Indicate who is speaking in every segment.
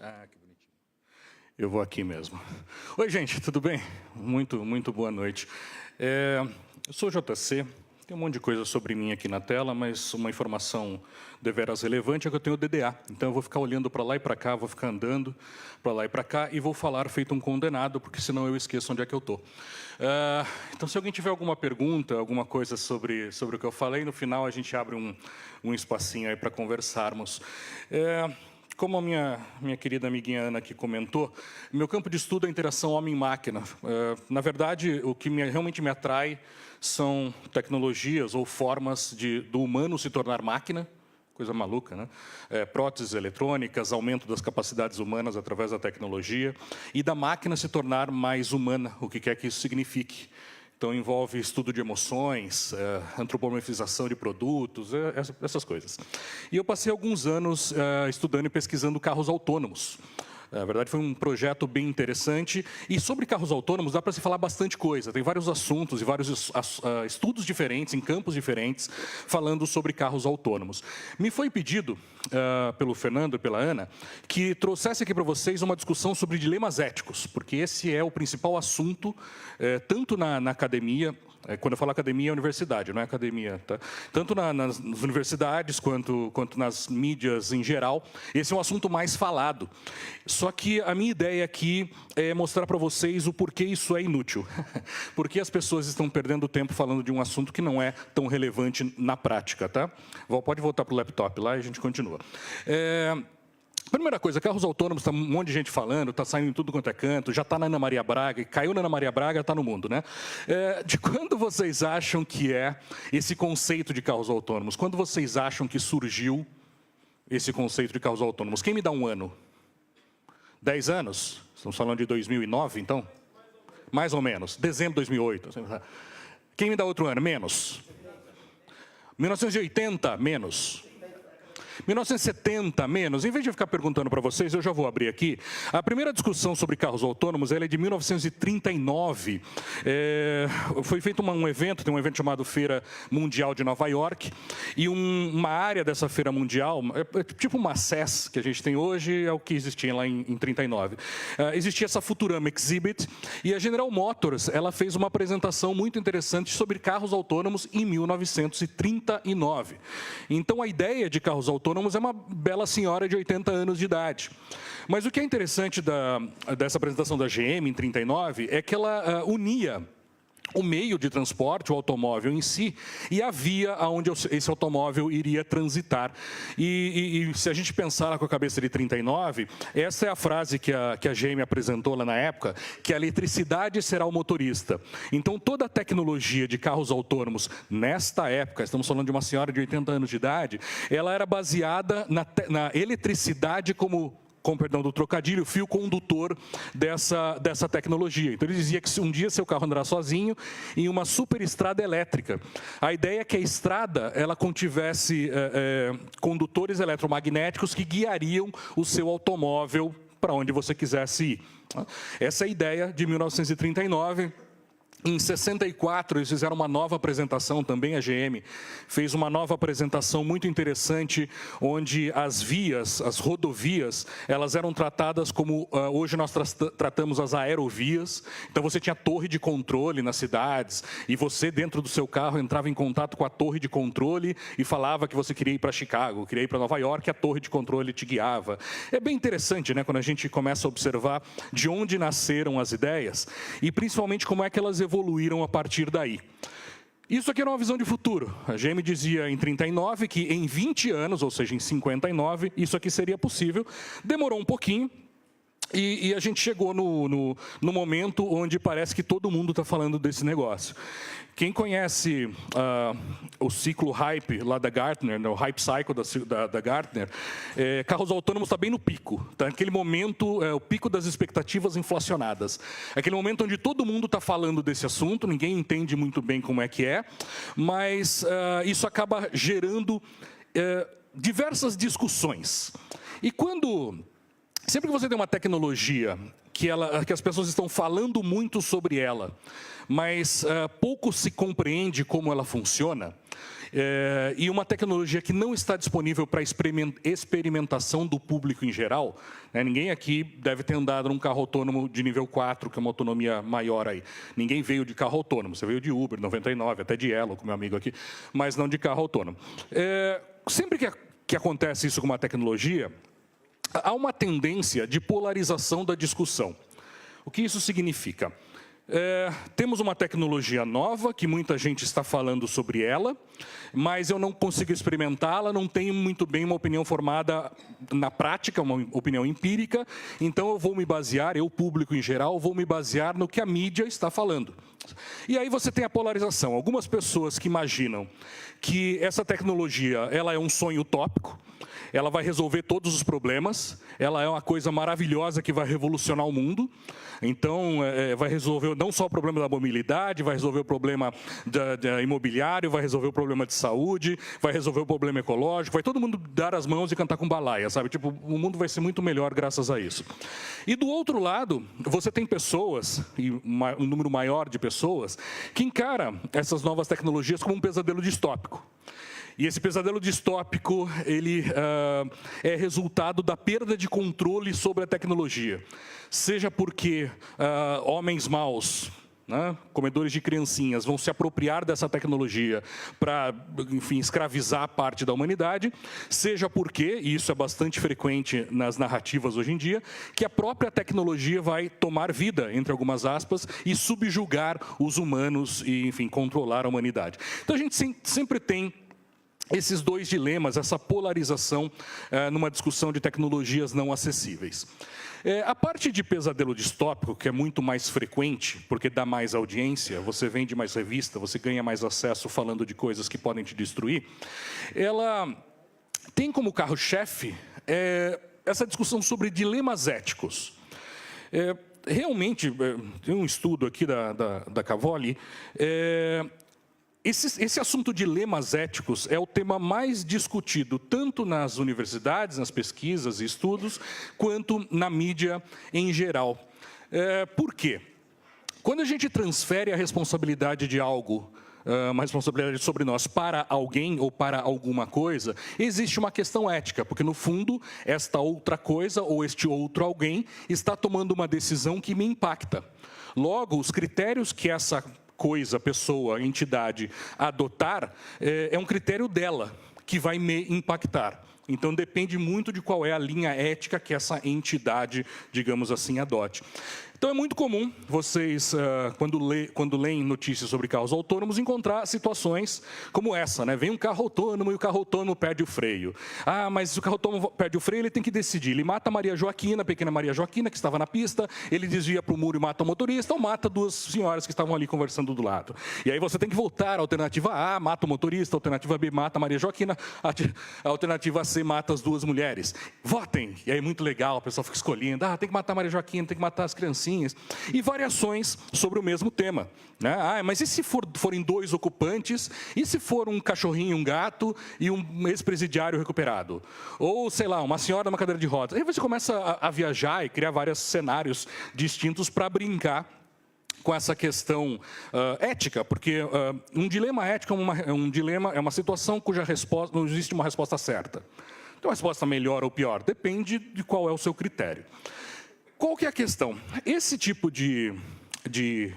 Speaker 1: Ah, que bonitinho. Eu vou aqui mesmo. Oi, gente, tudo bem? Muito boa noite. Eu sou o JC, tem um monte de coisa sobre mim aqui na tela, mas uma informação deveras relevante é que eu tenho DDA. Então, eu vou ficar olhando para lá e para cá, vou ficar andando para lá e para cá e vou falar feito um condenado, porque senão eu esqueço onde é que eu estou. Então, se alguém tiver alguma pergunta, alguma coisa sobre o que eu falei, no final a gente abre um espacinho aí para conversarmos. Como a minha querida amiguinha Ana aqui comentou, meu campo de estudo é a interação homem-máquina. Na verdade, o que realmente me atrai são tecnologias ou formas do humano se tornar máquina, coisa maluca, né? Próteses eletrônicas, aumento das capacidades humanas através da tecnologia, e da máquina se tornar mais humana, o que quer que isso signifique. Então, envolve estudo de emoções, antropomorfização de produtos, essas coisas. E eu passei alguns anos estudando e pesquisando carros autônomos. Na verdade, foi um projeto bem interessante. E sobre carros autônomos, dá para se falar bastante coisa. Tem vários assuntos e vários estudos diferentes, em campos diferentes, falando sobre carros autônomos. Me foi pedido, pelo Fernando e pela Ana, que trouxesse aqui para vocês uma discussão sobre dilemas éticos, porque esse é o principal assunto, tanto na academia. Quando eu falo academia, é universidade, não é academia. Tá? Tanto nas universidades quanto nas mídias em geral, esse é um assunto mais falado. Só que a minha ideia aqui é mostrar para vocês o porquê isso é inútil. Porque as pessoas estão perdendo tempo falando de um assunto que não é tão relevante na prática. Tá? Pode voltar para o laptop lá e a gente continua. Primeira coisa, carros autônomos, está um monte de gente falando, está saindo em tudo quanto é canto, já está na Ana Maria Braga, e caiu na Ana Maria Braga, está no mundo, né? De quando vocês acham que é esse conceito de carros autônomos? Quando vocês acham que surgiu esse conceito de carros autônomos? Quem me dá um ano? 10 anos? Estamos falando de 2009, então? Mais ou menos. Dezembro de 2008. Quem me dá outro ano? Menos. 1980? Menos. 1970, menos. Em vez de eu ficar perguntando para vocês, eu já vou abrir aqui. A primeira discussão sobre carros autônomos ela é de 1939. Foi feito um evento, tem um evento chamado Feira Mundial de Nova York, e uma área dessa Feira Mundial, tipo uma CES que a gente tem hoje, é o que existia lá em 39. Existia essa Futurama Exhibit, e a General Motors ela fez uma apresentação muito interessante sobre carros autônomos em 1939. Então, a ideia de carros autônomos é uma bela senhora de 80 anos de idade. Mas o que é interessante dessa apresentação da GM em 39 é que ela unia o meio de transporte, o automóvel em si, e a via aonde esse automóvel iria transitar. E se a gente pensar lá com a cabeça de 39, essa é a frase que a GM apresentou lá na época, que a eletricidade será o motorista. Então, toda a tecnologia de carros autônomos, nesta época, estamos falando de uma senhora de 80 anos de idade, ela era baseada na eletricidade com perdão do trocadilho, fio condutor dessa tecnologia. Então, ele dizia que um dia seu carro andará sozinho em uma superestrada elétrica. A ideia é que a estrada ela contivesse condutores eletromagnéticos que guiariam o seu automóvel para onde você quisesse ir. Essa é a ideia de 1939. Em 64, eles fizeram uma nova apresentação, também a GM fez uma nova apresentação muito interessante, onde as vias, as rodovias, elas eram tratadas como hoje nós tratamos as aerovias. Então, você tinha torre de controle nas cidades, e você, dentro do seu carro, entrava em contato com a torre de controle e falava que você queria ir para Chicago, queria ir para Nova York, e a torre de controle te guiava. É bem interessante, né, quando a gente começa a observar de onde nasceram as ideias, e principalmente como é que elas evoluíram a partir daí. Isso aqui era uma visão de futuro. A GM dizia em 39 que em 20 anos, ou seja, em 59, isso aqui seria possível. Demorou um pouquinho. E a gente chegou no momento onde parece que todo mundo está falando desse negócio. Quem conhece o ciclo hype lá da Gartner, o hype cycle da Gartner, carros autônomos está bem no pico. Tá? Naquele momento, o pico das expectativas inflacionadas. Aquele momento onde todo mundo está falando desse assunto, ninguém entende muito bem como é que é, mas isso acaba gerando diversas discussões. E sempre que você tem uma tecnologia que as pessoas estão falando muito sobre ela, mas pouco se compreende como ela funciona, e uma tecnologia que não está disponível para experimentação do público em geral, né? Ninguém aqui deve ter andado num carro autônomo de nível 4, que é uma autonomia maior aí. Ninguém veio de carro autônomo, você veio de Uber, 99, até de Elo, com meu amigo aqui, mas não de carro autônomo. Sempre que acontece isso com uma tecnologia, há uma tendência de polarização da discussão. O que isso significa? Temos uma tecnologia nova, que muita gente está falando sobre ela, mas eu não consigo experimentá-la, não tenho muito bem uma opinião formada na prática, uma opinião empírica, então eu vou me basear, eu, público em geral, vou me basear no que a mídia está falando. E aí você tem a polarização. Algumas pessoas que imaginam que essa tecnologia ela é um sonho utópico, ela vai resolver todos os problemas, ela é uma coisa maravilhosa que vai revolucionar o mundo. Então, vai resolver não só o problema da mobilidade, vai resolver o problema imobiliário, vai resolver o problema de saúde, vai resolver o problema ecológico, vai todo mundo dar as mãos e cantar com balaia, sabe? Tipo, o mundo vai ser muito melhor graças a isso. E do outro lado, você tem pessoas, e um número maior de pessoas, que encaram essas novas tecnologias como um pesadelo distópico. E esse pesadelo distópico, ele é resultado da perda de controle sobre a tecnologia. Seja porque homens maus, né, comedores de criancinhas, vão se apropriar dessa tecnologia para, enfim, escravizar parte da humanidade, seja porque, e isso é bastante frequente nas narrativas hoje em dia, que a própria tecnologia vai tomar vida, entre algumas aspas, e subjugar os humanos e, enfim, controlar a humanidade. Então a gente sempre tem esses dois dilemas, essa polarização numa discussão de tecnologias não acessíveis. A parte de pesadelo distópico, que é muito mais frequente, porque dá mais audiência, você vende mais revista, você ganha mais acesso falando de coisas que podem te destruir, ela tem como carro-chefe essa discussão sobre dilemas éticos. Realmente, tem um estudo aqui da Cavoli, esse assunto de dilemas éticos é o tema mais discutido tanto nas universidades, nas pesquisas e estudos, quanto na mídia em geral. Por quê? Quando a gente transfere a responsabilidade de algo, uma responsabilidade sobre nós para alguém ou para alguma coisa, existe uma questão ética, porque no fundo, esta outra coisa ou este outro alguém está tomando uma decisão que me impacta. Logo, os critérios que essa coisa, pessoa, entidade adotar, é um critério dela, que vai me impactar. Então, depende muito de qual é a linha ética que essa entidade, digamos assim, adote. Então, é muito comum vocês, quando leem notícias sobre carros autônomos, encontrar situações como essa, né? Vem um carro autônomo e o carro autônomo perde o freio. Ah, mas se o carro autônomo perde o freio, ele tem que decidir. Ele mata a Maria Joaquina, a pequena Maria Joaquina, que estava na pista, ele desvia para o muro e mata o motorista, ou mata duas senhoras que estavam ali conversando do lado. E aí você tem que voltar. A alternativa A, mata o motorista. A alternativa B, mata a Maria Joaquina. A alternativa C, mata as duas mulheres. Votem! E aí é muito legal, o pessoal fica escolhendo. Ah, tem que matar a Maria Joaquina, tem que matar as criancinhas. E variações sobre o mesmo tema, né? Ah, mas e se forem dois ocupantes? E se for um cachorrinho, um gato e um ex-presidiário recuperado? Ou, sei lá, uma senhora numa cadeira de rodas? Aí você começa a viajar e criar vários cenários distintos para brincar com essa questão ética, porque um dilema ético é uma situação cuja resposta não existe uma resposta certa. Então, a resposta melhor ou pior depende de qual é o seu critério. Qual que é a questão? Esse tipo de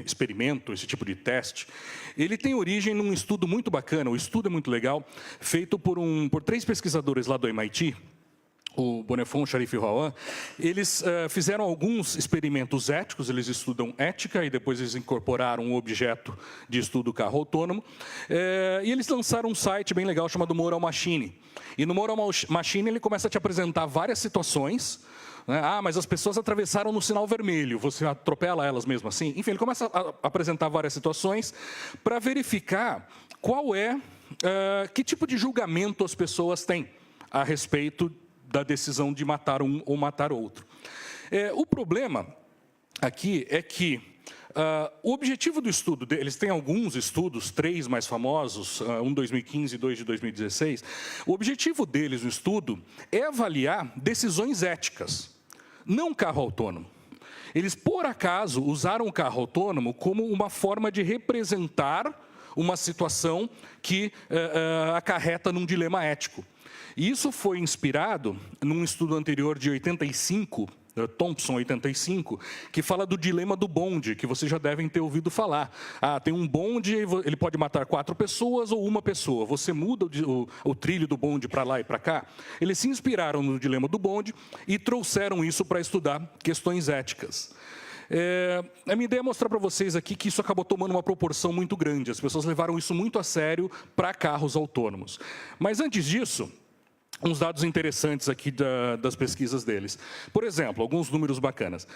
Speaker 1: experimento, esse tipo de teste, ele tem origem num estudo muito bacana, o estudo é muito legal, feito por 3 pesquisadores lá do MIT, o Bonnefond, Sharif e Rawan. Eles fizeram alguns experimentos éticos, eles estudam ética e depois eles incorporaram um objeto de estudo carro autônomo, e eles lançaram um site bem legal chamado Moral Machine. E no Moral Machine ele começa a te apresentar várias situações. Ah, mas as pessoas atravessaram no sinal vermelho, você atropela elas mesmo assim? Enfim, ele começa a apresentar várias situações para verificar que tipo de julgamento as pessoas têm a respeito da decisão de matar um ou matar outro. O problema aqui é que o objetivo do estudo, eles têm alguns estudos, 3 mais famosos, um de 2015 e 2 de 2016. O objetivo deles no estudo é avaliar decisões éticas, não carro autônomo. Eles, por acaso, usaram o carro autônomo como uma forma de representar uma situação que acarreta num dilema ético. E isso foi inspirado num estudo anterior de 85, Thompson 85, que fala do dilema do bonde, que vocês já devem ter ouvido falar. Tem um bonde, ele pode matar 4 pessoas ou uma pessoa. Você muda o trilho do bonde para lá e para cá. Eles se inspiraram no dilema do bonde e trouxeram isso para estudar questões éticas. A minha ideia é mostrar para vocês aqui que isso acabou tomando uma proporção muito grande. As pessoas levaram isso muito a sério para carros autônomos. Mas antes disso, uns dados interessantes aqui das pesquisas deles. Por exemplo, alguns números bacanas.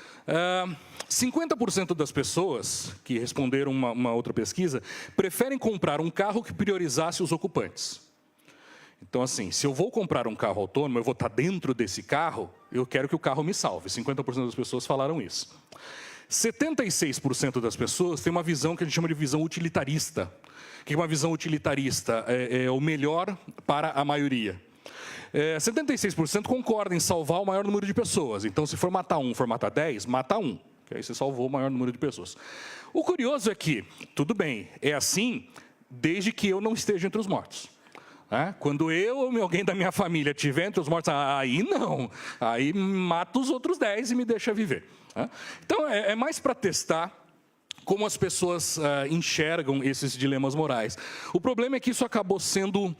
Speaker 1: 50% das pessoas que responderam uma outra pesquisa preferem comprar um carro que priorizasse os ocupantes. Então, assim, se eu vou comprar um carro autônomo, eu vou estar dentro desse carro, eu quero que o carro me salve. 50% das pessoas falaram isso. 76% das pessoas têm uma visão que a gente chama de visão utilitarista. O que é uma visão utilitarista? É o melhor para a maioria. 76% concordam em salvar o maior número de pessoas. Então, se for matar 1, for matar 10, mata 1. Que aí você salvou o maior número de pessoas. O curioso é que, tudo bem, é assim desde que eu não esteja entre os mortos. Quando eu ou alguém da minha família estiver entre os mortos, aí não. Aí mata os outros 10 e me deixa viver. Então, é mais para testar como as pessoas enxergam esses dilemas morais. O problema é que isso acabou sendo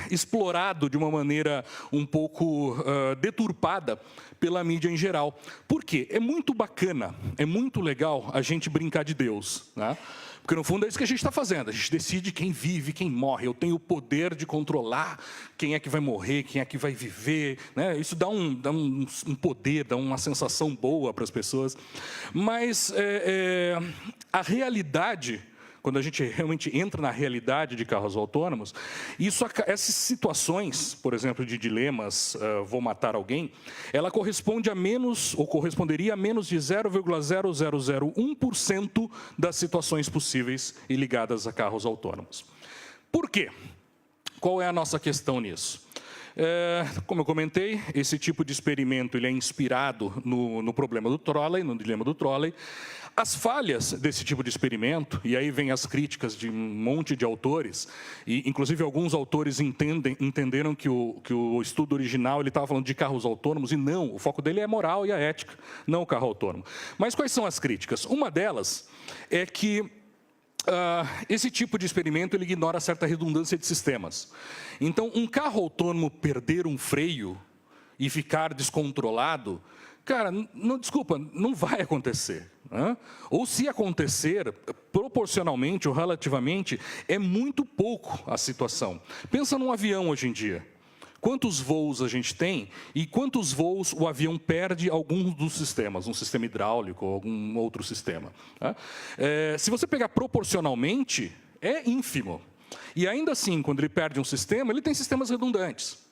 Speaker 1: explorado de uma maneira um pouco deturpada pela mídia em geral. Por quê? É muito bacana, é muito legal a gente brincar de Deus, né? Porque, no fundo, é isso que a gente está fazendo. A gente decide quem vive, quem morre. Eu tenho o poder de controlar quem é que vai morrer, quem é que vai viver, né? Isso dá um poder, dá uma sensação boa para as pessoas. Mas a realidade, quando a gente realmente entra na realidade de carros autônomos, essas situações, por exemplo, de dilemas, vou matar alguém, ela corresponde a menos, ou corresponderia a menos de 0,0001% das situações possíveis e ligadas a carros autônomos. Por quê? Qual é a nossa questão nisso? Como eu comentei, esse tipo de experimento ele é inspirado no problema do trolley, no dilema do trolley. As falhas desse tipo de experimento, e aí vem as críticas de um monte de autores, e inclusive alguns autores entenderam que o estudo original ele estava falando de carros autônomos, e não, o foco dele é a moral e a ética, não o carro autônomo. Mas quais são as críticas? Uma delas é que esse tipo de experimento ele ignora certa redundância de sistemas. Então, um carro autônomo perder um freio e ficar descontrolado, cara, desculpa, não vai acontecer. Ou se acontecer, proporcionalmente ou relativamente, é muito pouco a situação. Pensa num avião hoje em dia. Quantos voos a gente tem e quantos voos o avião perde algum dos sistemas, um sistema hidráulico ou algum outro sistema. Se você pegar proporcionalmente, é ínfimo. E ainda assim, quando ele perde um sistema, ele tem sistemas redundantes.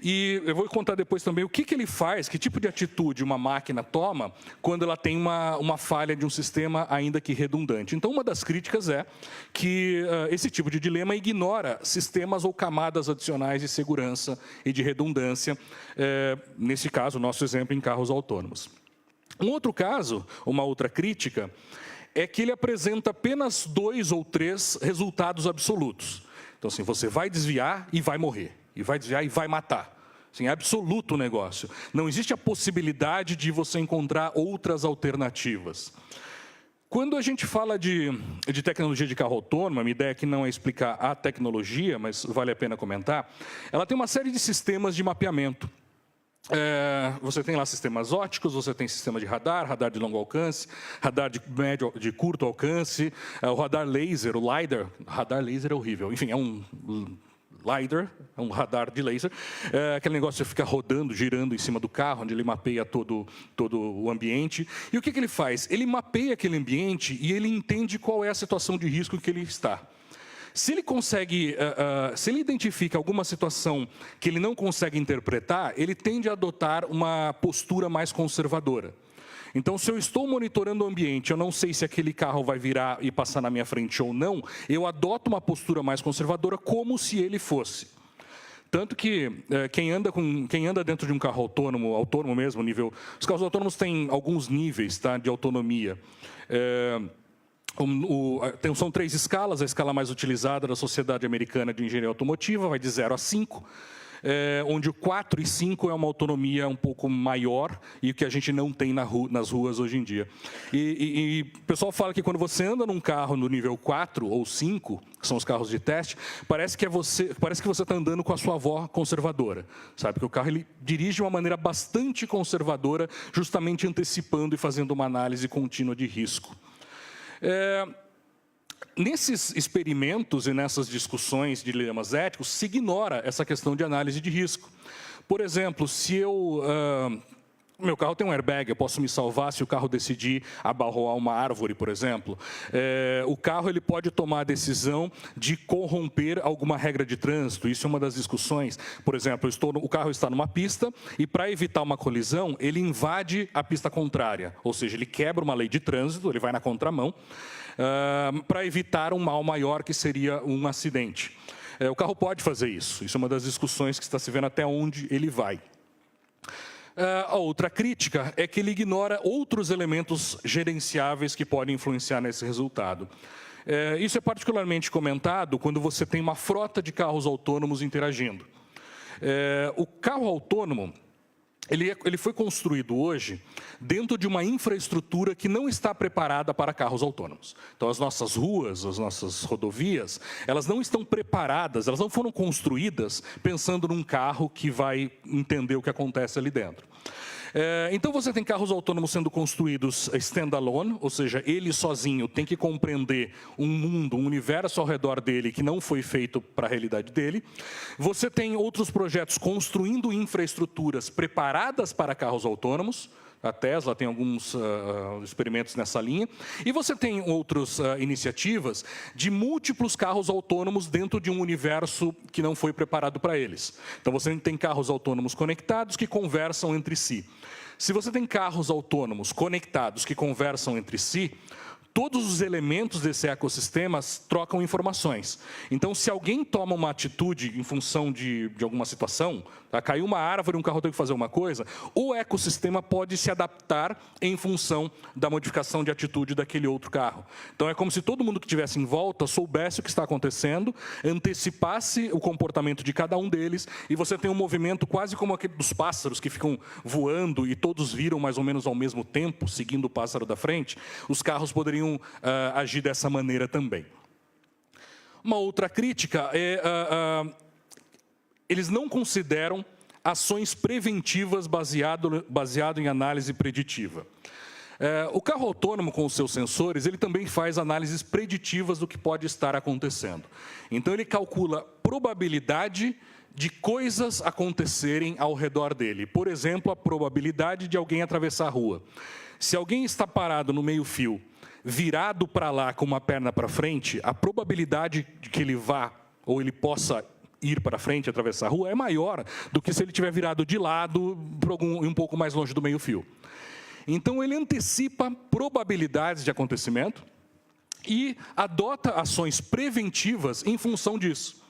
Speaker 1: E eu vou contar depois também o que ele faz, que tipo de atitude uma máquina toma quando ela tem uma falha de um sistema ainda que redundante. Então, uma das críticas é que esse tipo de dilema ignora sistemas ou camadas adicionais de segurança e de redundância, nesse caso, nosso exemplo em carros autônomos. Um outro caso, uma outra crítica, é que ele apresenta apenas 2 ou 3 resultados absolutos. Então, assim, você vai desviar e vai morrer. E vai desviar e vai matar. Assim, é absoluto o negócio. Não existe a possibilidade de você encontrar outras alternativas. Quando a gente fala de tecnologia de carro autônomo, a minha ideia aqui não é explicar a tecnologia, mas vale a pena comentar, ela tem uma série de sistemas de mapeamento. Você tem lá sistemas ópticos, você tem sistema de radar de longo alcance, radar de curto alcance, o radar laser, o LiDAR. Radar laser é horrível, enfim, é um LiDAR, é um radar de laser, aquele negócio que fica rodando, girando em cima do carro, onde ele mapeia todo o ambiente. E o que ele faz? Ele mapeia aquele ambiente e ele entende qual é a situação de risco que ele está. Se ele consegue, se ele identifica alguma situação que ele não consegue interpretar, ele tende a adotar uma postura mais conservadora. Então, se eu estou monitorando o ambiente, eu não sei se aquele carro vai virar e passar na minha frente ou não, eu adoto uma postura mais conservadora como se ele fosse. Tanto que quem anda dentro de um carro autônomo mesmo, nível... Os carros autônomos têm alguns níveis, tá, de autonomia. São 3 escalas, a escala mais utilizada da Sociedade Americana de Engenharia Automotiva vai de 0 a 5, onde o 4 e 5 é uma autonomia um pouco maior e o que a gente não tem nas ruas hoje em dia. E o pessoal fala que quando você anda num carro no nível 4 ou 5, que são os carros de teste, parece que você está andando com a sua avó conservadora, sabe? Que o carro ele dirige de uma maneira bastante conservadora, justamente antecipando e fazendo uma análise contínua de risco. Nesses experimentos e nessas discussões de dilemas éticos, se ignora essa questão de análise de risco. Por exemplo, se meu carro tem um airbag, eu posso me salvar se o carro decidir abarroar uma árvore, por exemplo. O carro ele pode tomar a decisão de corromper alguma regra de trânsito. Isso é uma das discussões. Por exemplo, o carro está numa pista e, para evitar uma colisão, ele invade a pista contrária. Ou seja, ele quebra uma lei de trânsito, ele vai na contramão, para evitar um mal maior, que seria um acidente. O carro pode fazer isso. Isso é uma das discussões que está se vendo até onde ele vai. A outra crítica é que ele ignora outros elementos gerenciáveis que podem influenciar nesse resultado. Isso é particularmente comentado quando você tem uma frota de carros autônomos interagindo. O carro autônomo ele foi construído hoje dentro de uma infraestrutura que não está preparada para carros autônomos. Então, as nossas ruas, as nossas rodovias, elas não estão preparadas, elas não foram construídas pensando num carro que vai entender o que acontece ali dentro. Então, você tem carros autônomos sendo construídos standalone, ou seja, ele sozinho tem que compreender um mundo, um universo ao redor dele que não foi feito para a realidade dele. Você tem outros projetos construindo infraestruturas preparadas para carros autônomos. A Tesla tem alguns experimentos nessa linha. E você tem outras iniciativas de múltiplos carros autônomos dentro de um universo que não foi preparado para eles. Então, você tem carros autônomos conectados que conversam entre si. Se você tem carros autônomos conectados que conversam entre si, todos os elementos desse ecossistema trocam informações. Então, se alguém toma uma atitude em função de alguma situação, caiu uma árvore, um carro tem que fazer uma coisa, o ecossistema pode se adaptar em função da modificação de atitude daquele outro carro. Então, é como se todo mundo que estivesse em volta soubesse o que está acontecendo, antecipasse o comportamento de cada um deles, e você tem um movimento quase como aquele dos pássaros que ficam voando e todos viram mais ou menos ao mesmo tempo, seguindo o pássaro da frente. Os carros poderiam agir dessa maneira também. Uma outra crítica é eles não consideram ações preventivas baseado em análise preditiva. O carro autônomo, com os seus sensores, ele também faz análises preditivas do que pode estar acontecendo. Então, ele calcula probabilidade de coisas acontecerem ao redor dele. Por exemplo, a probabilidade de alguém atravessar a rua. Se alguém está parado no meio-fio, virado para lá com uma perna para frente, a probabilidade de que ele vá ou ele possa ir para frente, atravessar a rua, é maior do que se ele estiver virado de lado um pouco mais longe do meio-fio. Então, ele antecipa probabilidades de acontecimento e adota ações preventivas em função disso.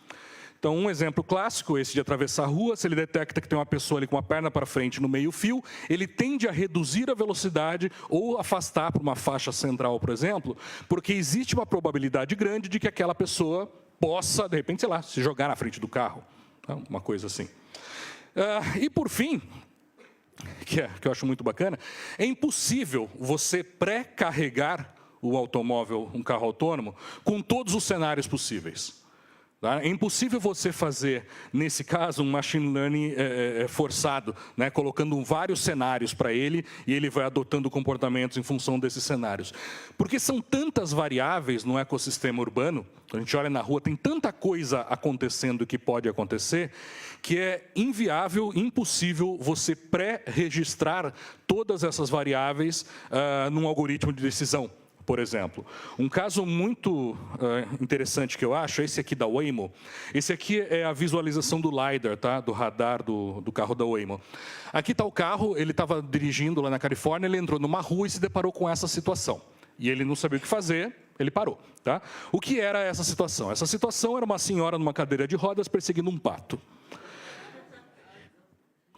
Speaker 1: Então, um exemplo clássico, esse de atravessar a rua, se ele detecta que tem uma pessoa ali com uma perna para frente no meio-fio, ele tende a reduzir a velocidade ou afastar para uma faixa central, por exemplo, porque existe uma probabilidade grande de que aquela pessoa possa, de repente, sei lá, se jogar na frente do carro. Uma coisa assim. E, por fim, que eu acho muito bacana, é impossível você pré-carregar o automóvel, um carro autônomo, com todos os cenários possíveis. É impossível você fazer, nesse caso, um machine learning forçado, né, colocando vários cenários para ele e ele vai adotando comportamentos em função desses cenários. Porque são tantas variáveis no ecossistema urbano, a gente olha na rua, tem tanta coisa acontecendo que pode acontecer, que é inviável, impossível você pré-registrar todas essas variáveis num algoritmo de decisão. Por exemplo, um caso muito interessante que eu acho é esse aqui da Waymo. Esse aqui é a visualização do LiDAR, tá? Do radar do carro da Waymo. Aqui está o carro, ele estava dirigindo lá na Califórnia, ele entrou numa rua e se deparou com essa situação. E ele não sabia o que fazer, ele parou. Tá? O que era essa situação? Essa situação era uma senhora numa cadeira de rodas perseguindo um pato.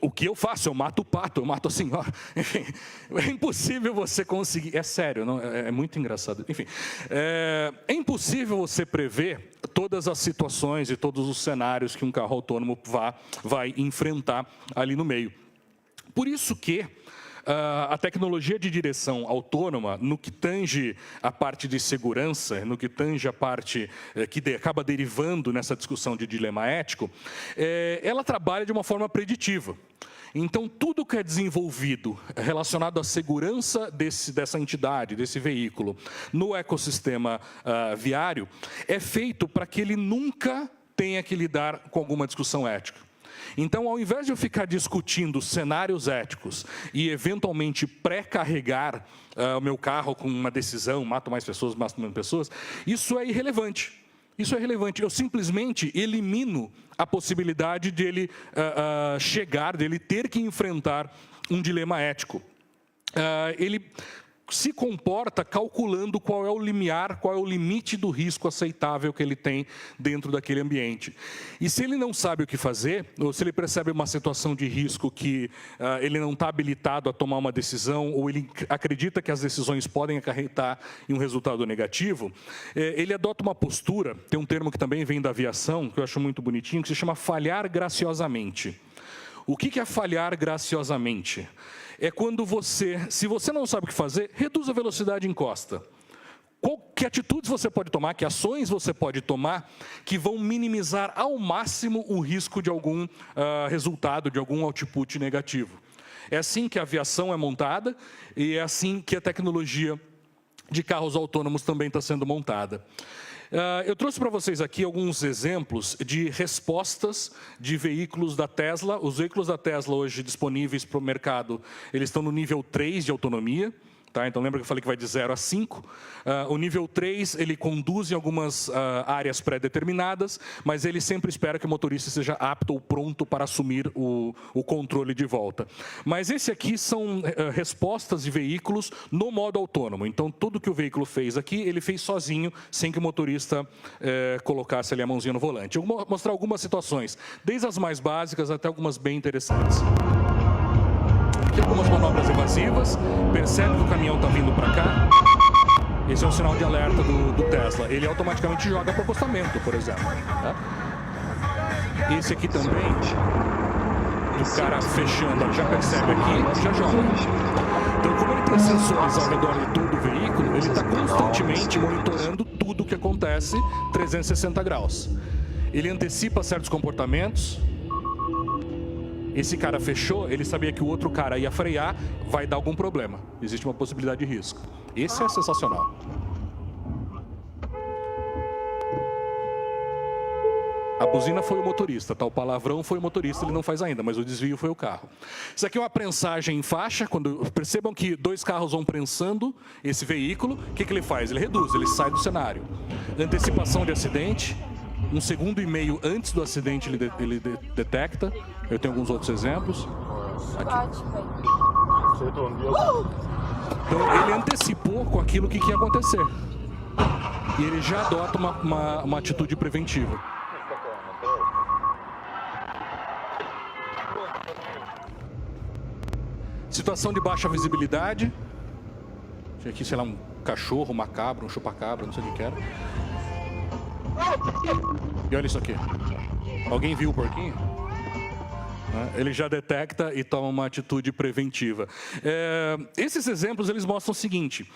Speaker 1: O que eu faço? Eu mato o pato, eu mato assim, ó. Enfim, é impossível você conseguir. É sério, não? É muito engraçado. Enfim, é impossível você prever todas as situações e todos os cenários que um carro autônomo vai enfrentar ali no meio. Por isso que a tecnologia de direção autônoma, no que tange a parte de segurança, no que tange a parte que acaba derivando nessa discussão de dilema ético, ela trabalha de uma forma preditiva. Então, tudo que é desenvolvido relacionado à segurança dessa entidade, desse veículo, no ecossistema viário, é feito para que ele nunca tenha que lidar com alguma discussão ética. Então, ao invés de eu ficar discutindo cenários éticos e, eventualmente, pré-carregar o meu carro com uma decisão, mato mais pessoas, mato menos pessoas, isso é irrelevante. Isso é relevante. Eu simplesmente elimino a possibilidade de ele dele ter que enfrentar um dilema ético. Ele se comporta calculando qual é o limiar, qual é o limite do risco aceitável que ele tem dentro daquele ambiente. E se ele não sabe o que fazer, ou se ele percebe uma situação de risco que ele não está habilitado a tomar uma decisão, ou ele acredita que as decisões podem acarretar em um resultado negativo, ele adota uma postura, tem um termo que também vem da aviação, que eu acho muito bonitinho, que se chama falhar graciosamente. O que é falhar graciosamente? É quando se você não sabe o que fazer, reduz a velocidade e encosta. Que atitudes você pode tomar, que ações você pode tomar que vão minimizar ao máximo o risco de algum resultado, de algum output negativo. É assim que a aviação é montada e é assim que a tecnologia de carros autônomos também está sendo montada. Eu trouxe para vocês aqui alguns exemplos de respostas de veículos da Tesla. Os veículos da Tesla hoje disponíveis para o mercado, eles estão no nível 3 de autonomia. Tá? Então, lembra que eu falei que vai de 0 a 5? O nível 3, ele conduz em algumas áreas pré-determinadas, mas ele sempre espera que o motorista seja apto ou pronto para assumir o controle de volta. Mas esse aqui são respostas de veículos no modo autônomo. Então, tudo que o veículo fez aqui, ele fez sozinho, sem que o motorista colocasse ali a mãozinha no volante. Eu vou mostrar algumas situações, desde as mais básicas até algumas bem interessantes. Tem algumas manobras evasivas, percebe que o caminhão está vindo para cá. Esse é um sinal de alerta do Tesla. Ele automaticamente joga para o acostamento, por exemplo. Tá? Esse aqui também, o cara fechando, já percebe aqui, já joga. Então, como ele tem sensores ao redor de todo o veículo, ele está constantemente monitorando tudo o que acontece 360 graus. Ele antecipa certos comportamentos. Esse cara fechou, ele sabia que o outro cara ia frear, vai dar algum problema. Existe uma possibilidade de risco. Esse é sensacional. A buzina foi o motorista, tá? O palavrão foi o motorista, ele não faz ainda, mas o desvio foi o carro. Isso aqui é uma prensagem em faixa. Percebam que 2 carros vão prensando esse veículo, o que ele faz? Ele reduz, ele sai do cenário. Antecipação de acidente. 1,5 segundos antes do acidente ele detecta. Eu tenho alguns outros exemplos. Aqui. Então ele antecipou com aquilo que ia acontecer. E ele já adota uma atitude preventiva. Situação de baixa visibilidade. Tinha aqui, sei lá, um cachorro, uma cabra, um chupacabra, não sei o que era. E olha isso aqui. Alguém viu o porquinho? Ele já detecta e toma uma atitude preventiva. Esses exemplos, eles mostram o seguinte.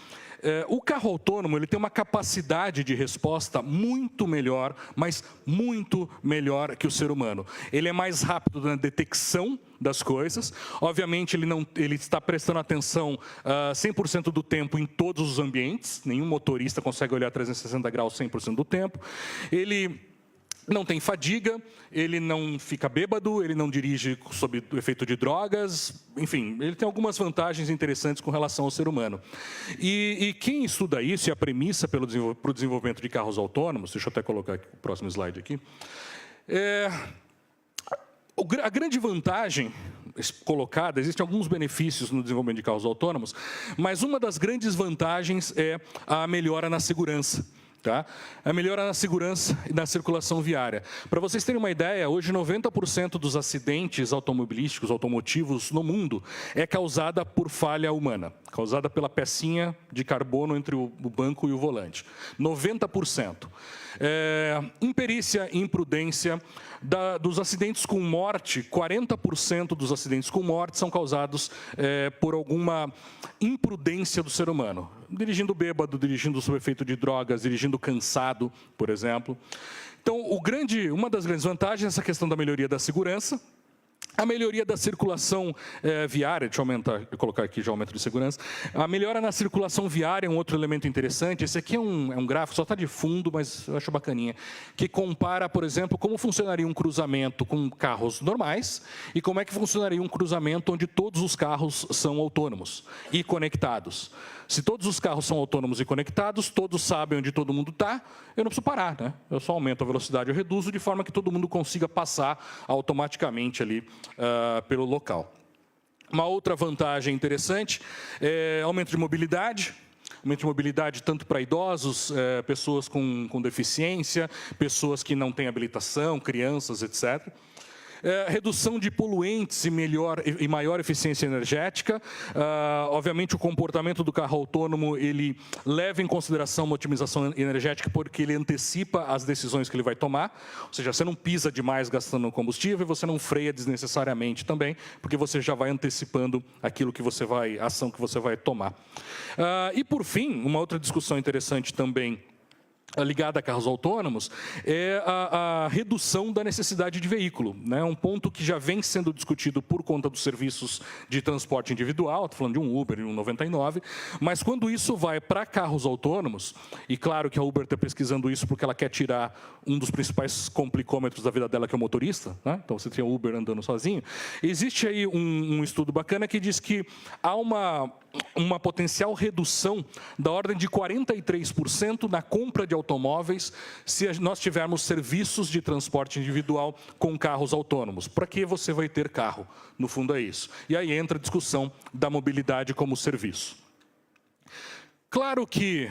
Speaker 1: O carro autônomo, ele tem uma capacidade de resposta muito melhor, mas muito melhor que o ser humano. Ele é mais rápido na detecção das coisas. Obviamente, ele está prestando atenção 100% do tempo em todos os ambientes. Nenhum motorista consegue olhar 360 graus 100% do tempo. Ele não tem fadiga, ele não fica bêbado, ele não dirige sob o efeito de drogas, enfim, ele tem algumas vantagens interessantes com relação ao ser humano. E quem estuda isso, e a premissa para o desenvolvimento de carros autônomos, deixa eu até colocar aqui, o próximo slide aqui, a grande vantagem colocada, existem alguns benefícios no desenvolvimento de carros autônomos, mas uma das grandes vantagens é a melhora na segurança. Tá? A melhora na segurança e na circulação viária. Para vocês terem uma ideia, hoje 90% dos acidentes automobilísticos, automotivos no mundo é causada por falha humana, causada pela pecinha de carbono entre o banco e o volante. 90%. Imperícia e imprudência. Dos acidentes com morte, 40% dos acidentes com morte são causados por alguma imprudência do ser humano. Dirigindo bêbado, dirigindo sob efeito de drogas, dirigindo cansado, por exemplo. Então, uma das grandes vantagens é essa questão da melhoria da segurança. A melhoria da circulação viária, deixa eu colocar aqui já aumento de segurança. A melhora na circulação viária é um outro elemento interessante. Esse aqui é um gráfico, só está de fundo, mas eu acho bacaninha, que compara, por exemplo, como funcionaria um cruzamento com carros normais e como é que funcionaria um cruzamento onde todos os carros são autônomos e conectados. Se todos os carros são autônomos e conectados, todos sabem onde todo mundo está, eu não preciso parar, né? Eu só aumento a velocidade, eu reduzo, de forma que todo mundo consiga passar automaticamente ali pelo local. Uma outra vantagem interessante é aumento de mobilidade. Aumento de mobilidade tanto para idosos, pessoas com deficiência, pessoas que não têm habilitação, crianças, etc. Redução de poluentes e maior eficiência energética. Obviamente, o comportamento do carro autônomo, ele leva em consideração uma otimização energética porque ele antecipa as decisões que ele vai tomar. Ou seja, você não pisa demais gastando combustível e você não freia desnecessariamente também, porque você já vai antecipando aquilo que a ação que você vai tomar. E, por fim, uma outra discussão interessante também, ligada a carros autônomos, é a redução da necessidade de veículo. Né? Um ponto que já vem sendo discutido por conta dos serviços de transporte individual, estou falando de um Uber e um 99, mas quando isso vai para carros autônomos, e claro que a Uber está pesquisando isso porque ela quer tirar um dos principais complicômetros da vida dela, que é o motorista, né? Então você tem o Uber andando sozinho, existe aí um estudo bacana que diz que há uma potencial redução da ordem de 43% na compra de automóveis se nós tivermos serviços de transporte individual com carros autônomos. Para que você vai ter carro? No fundo é isso. E aí entra a discussão da mobilidade como serviço. Claro que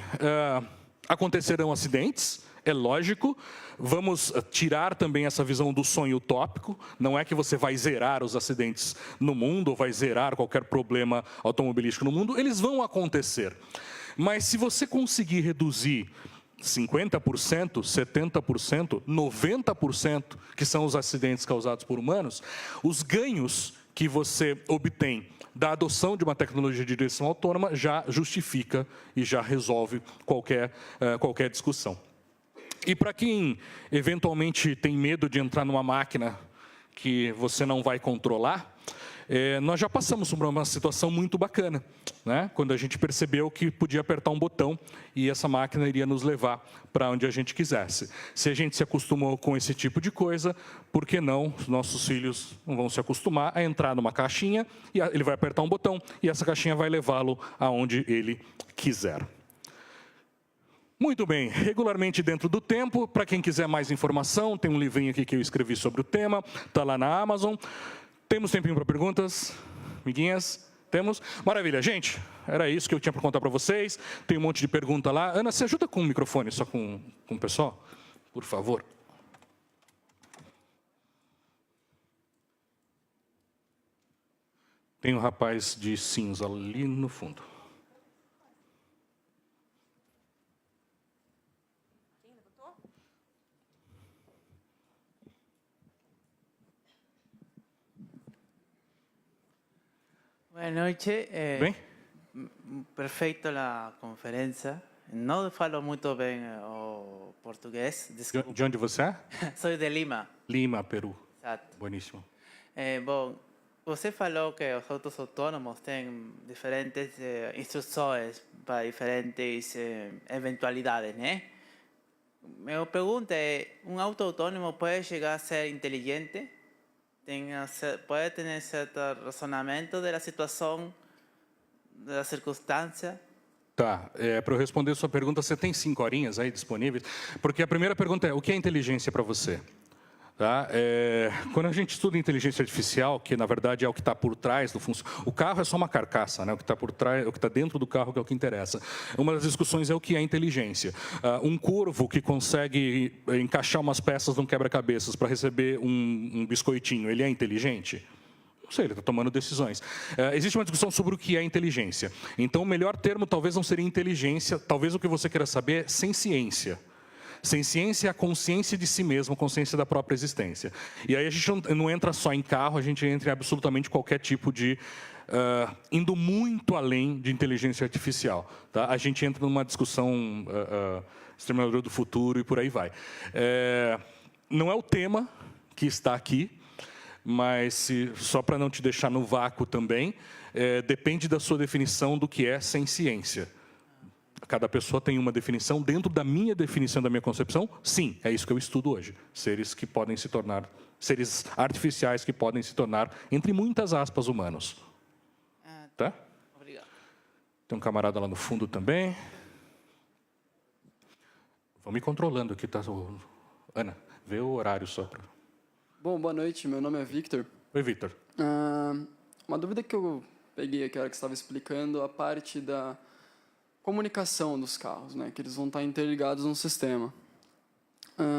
Speaker 1: acontecerão acidentes, é lógico. Vamos tirar também essa visão do sonho utópico. Não é que você vai zerar os acidentes no mundo, ou vai zerar qualquer problema automobilístico no mundo. Eles vão acontecer. Mas se você conseguir reduzir 50%, 70%, 90%, que são os acidentes causados por humanos, os ganhos que você obtém da adoção de uma tecnologia de direção autônoma já justifica e já resolve qualquer discussão. E para quem eventualmente tem medo de entrar numa máquina que você não vai controlar, nós já passamos por uma situação muito bacana, né? Quando a gente percebeu que podia apertar um botão e essa máquina iria nos levar para onde a gente quisesse. Se a gente se acostumou com esse tipo de coisa, por que não os nossos filhos não vão se acostumar a entrar numa caixinha e ele vai apertar um botão e essa caixinha vai levá-lo aonde ele quiser. Muito bem, regularmente dentro do tempo. Para quem quiser mais informação, tem um livrinho aqui que eu escrevi sobre o tema, está lá na Amazon. Temos tempinho para perguntas, amiguinhas? Temos? Maravilha, gente, era isso que eu tinha para contar para vocês. Tem um monte de pergunta lá. Ana, você ajuda com o microfone, só com o pessoal? Por favor. Tem um rapaz de cinza ali no fundo.
Speaker 2: Boa noite.
Speaker 1: Bem?
Speaker 2: Perfeito a conferência. Não falo muito bem o português. Desculpa.
Speaker 1: De onde você é?
Speaker 2: Sou de Lima.
Speaker 1: Lima, Peru.
Speaker 2: Exato.
Speaker 1: Bueníssimo.
Speaker 2: Bom, você falou que os autos autônomos têm diferentes instruções para diferentes eventualidades, né? Minha pergunta é, auto autônomo pode chegar a ser inteligente? Puede tener cierto razonamiento de la situación, de la circunstancia.
Speaker 1: Tá, para eu responder a sua pergunta, você tem 5 horinhas aí disponíveis? Porque a primeira pergunta é, o que é inteligência para você? Tá? Quando a gente estuda inteligência artificial, que na verdade é o que está por trás do funcionamento, o carro é só uma carcaça, né? O que está por trás, o que está dentro do carro que é o que interessa. Uma das discussões é o que é inteligência. Um curvo que consegue encaixar umas peças num quebra-cabeças para receber um biscoitinho, ele é inteligente? Não sei, ele está tomando decisões. Existe uma discussão sobre o que é inteligência. Então, o melhor termo talvez não seria inteligência, talvez o que você queira saber é sem ciência. Sem ciência, a consciência de si mesmo, a consciência da própria existência. E aí a gente não entra só em carro, a gente entra em absolutamente qualquer tipo de... indo muito além de inteligência artificial. Tá? A gente entra numa discussão Exterminador do Futuro e por aí vai. Não é o tema que está aqui, mas só para não te deixar no vácuo também, depende da sua definição do que é sem ciência. Cada pessoa tem uma definição. Dentro da minha definição, da minha concepção, sim, é isso que eu estudo hoje. Seres que podem se tornar, seres artificiais que podem se tornar, entre muitas aspas, humanos. Tá?
Speaker 2: Obrigado.
Speaker 1: Tem um camarada lá no fundo também. Vão me controlando aqui, tá? Ana, vê o horário só.
Speaker 3: Bom, boa noite. Meu nome é Victor.
Speaker 1: Oi, Victor.
Speaker 3: Uma dúvida que eu peguei aqui, que você estava explicando, a parte da comunicação dos carros, né? Que eles vão estar interligados no sistema.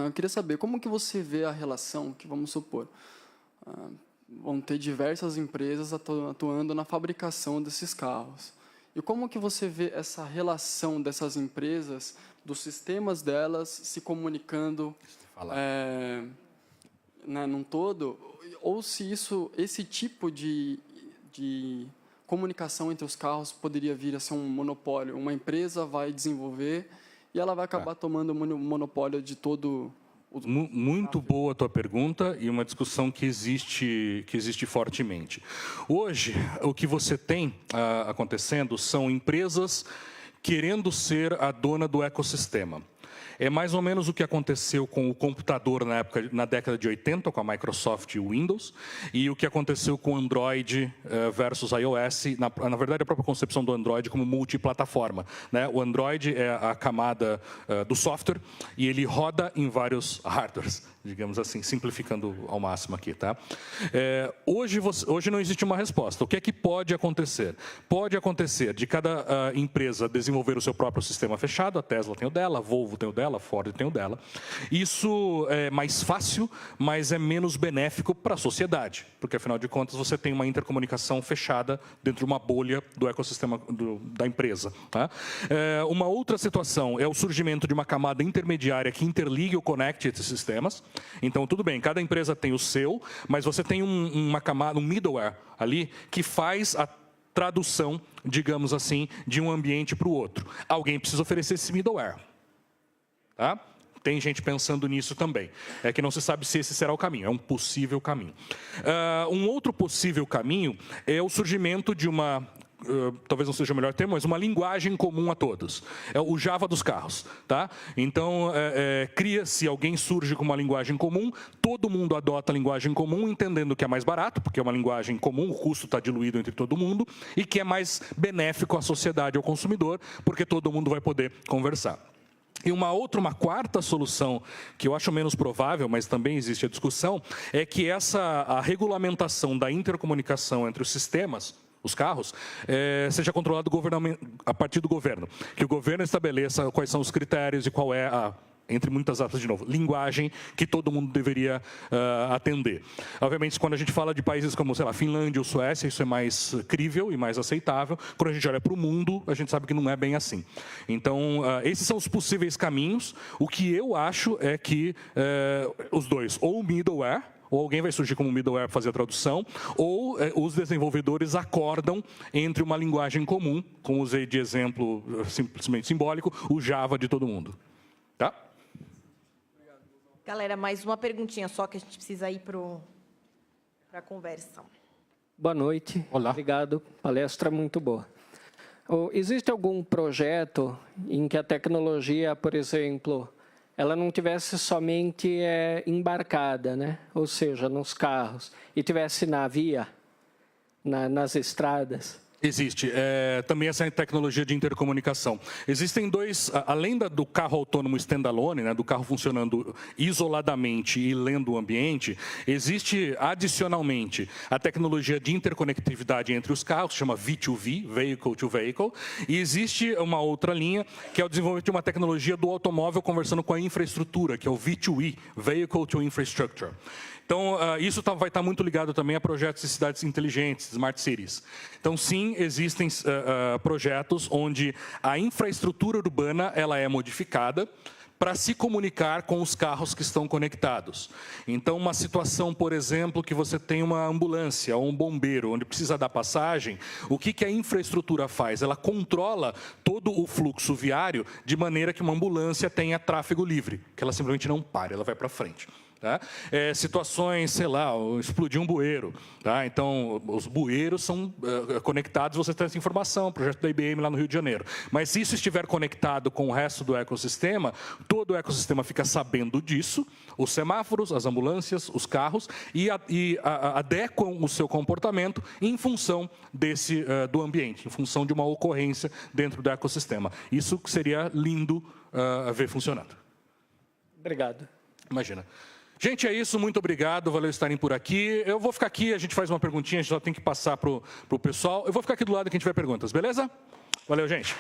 Speaker 3: Eu queria saber como que você vê a relação, que vamos supor, vão ter diversas empresas atuando na fabricação desses carros. E como que você vê essa relação dessas empresas, dos sistemas delas se comunicando num todo, ou se esse tipo de comunicação entre os carros poderia vir a ser um monopólio. Uma empresa vai desenvolver e ela vai acabar tomando o monopólio de todo o...
Speaker 1: Muito boa a tua pergunta e uma discussão que existe fortemente. Hoje, o que você tem acontecendo são empresas querendo ser a dona do ecossistema. É mais ou menos o que aconteceu com o computador na década de 80, com a Microsoft e o Windows, e o que aconteceu com o Android versus iOS, na verdade, a própria concepção do Android como multiplataforma. Né? O Android é a camada do software e ele roda em vários hardwares, digamos assim, simplificando ao máximo aqui. Tá? Hoje não existe uma resposta. O que é que pode acontecer? Pode acontecer de cada empresa desenvolver o seu próprio sistema fechado, a Tesla tem o dela, a Volvo tem o dela, a Ford tem o dela. Isso é mais fácil, mas é menos benéfico para a sociedade, porque, afinal de contas, você tem uma intercomunicação fechada dentro de uma bolha do ecossistema da empresa. Tá? Uma outra situação é o surgimento de uma camada intermediária que interligue ou conecte esses sistemas. Então, tudo bem, cada empresa tem o seu, mas você tem uma camada, um middleware ali, que faz a tradução, digamos assim, de um ambiente para o outro. Alguém precisa oferecer esse middleware. Tá? Tem gente pensando nisso também. É que não se sabe se esse será o caminho, é um possível caminho. Um outro possível caminho é o surgimento de uma, talvez não seja o melhor termo, mas uma linguagem comum a todos. É o Java dos carros. Tá? Então, cria-se, alguém surge com uma linguagem comum, todo mundo adota a linguagem comum, entendendo que é mais barato, porque é uma linguagem comum, o custo está diluído entre todo mundo, e que é mais benéfico à sociedade, ao consumidor, porque todo mundo vai poder conversar. E uma quarta solução, que eu acho menos provável, mas também existe a discussão, é que a regulamentação da intercomunicação entre os sistemas, os carros, seja controlado a partir do governo. Que o governo estabeleça quais são os critérios e qual é a, entre muitas aspas de novo, linguagem que todo mundo deveria atender. Obviamente, quando a gente fala de países como, sei lá, Finlândia ou Suécia, isso é mais crível e mais aceitável. Quando a gente olha para o mundo, a gente sabe que não é bem assim. Então, esses são os possíveis caminhos. O que eu acho é que os dois, ou o middleware, ou alguém vai surgir como middleware para fazer a tradução, ou os desenvolvedores acordam entre uma linguagem comum, como usei de exemplo simplesmente simbólico, o Java de todo mundo. Tá?
Speaker 4: Galera, mais uma perguntinha só que a gente precisa ir para a conversa.
Speaker 5: Boa noite.
Speaker 1: Olá.
Speaker 5: Obrigado. Palestra muito boa. Existe algum projeto em que a tecnologia, por exemplo, ela não tivesse somente embarcada, né? Ou seja, nos carros, e tivesse na via, nas estradas,
Speaker 1: Existe. Também essa tecnologia de intercomunicação. Existem dois, além do carro autônomo standalone, né, do carro funcionando isoladamente e lendo o ambiente, existe adicionalmente a tecnologia de interconectividade entre os carros, que chama V2V, Vehicle to Vehicle, e existe uma outra linha, que é o desenvolvimento de uma tecnologia do automóvel conversando com a infraestrutura, que é o V2E, Vehicle to Infrastructure. Então, isso vai estar muito ligado também a projetos de cidades inteligentes, Smart Cities. Então, sim, existem projetos onde a infraestrutura urbana ela é modificada para se comunicar com os carros que estão conectados. Então, uma situação, por exemplo, que você tem uma ambulância ou um bombeiro, onde precisa dar passagem, o que a infraestrutura faz? Ela controla todo o fluxo viário de maneira que uma ambulância tenha tráfego livre, que ela simplesmente não pare, ela vai para frente. Tá? Situações, sei lá, explodir um bueiro. Tá? Então, os bueiros são conectados, você tem essa informação, projeto da IBM lá no Rio de Janeiro. Mas se isso estiver conectado com o resto do ecossistema, todo o ecossistema fica sabendo disso, os semáforos, as ambulâncias, os carros, e adequam o seu comportamento em função do ambiente, em função de uma ocorrência dentro do ecossistema. Isso seria lindo ver funcionando.
Speaker 5: Obrigado.
Speaker 1: Imagina. Gente, é isso. Muito obrigado. Valeu estarem por aqui. Eu vou ficar aqui, a gente faz uma perguntinha, a gente só tem que passar para o pessoal. Eu vou ficar aqui do lado que a gente tiver perguntas, beleza? Valeu, gente.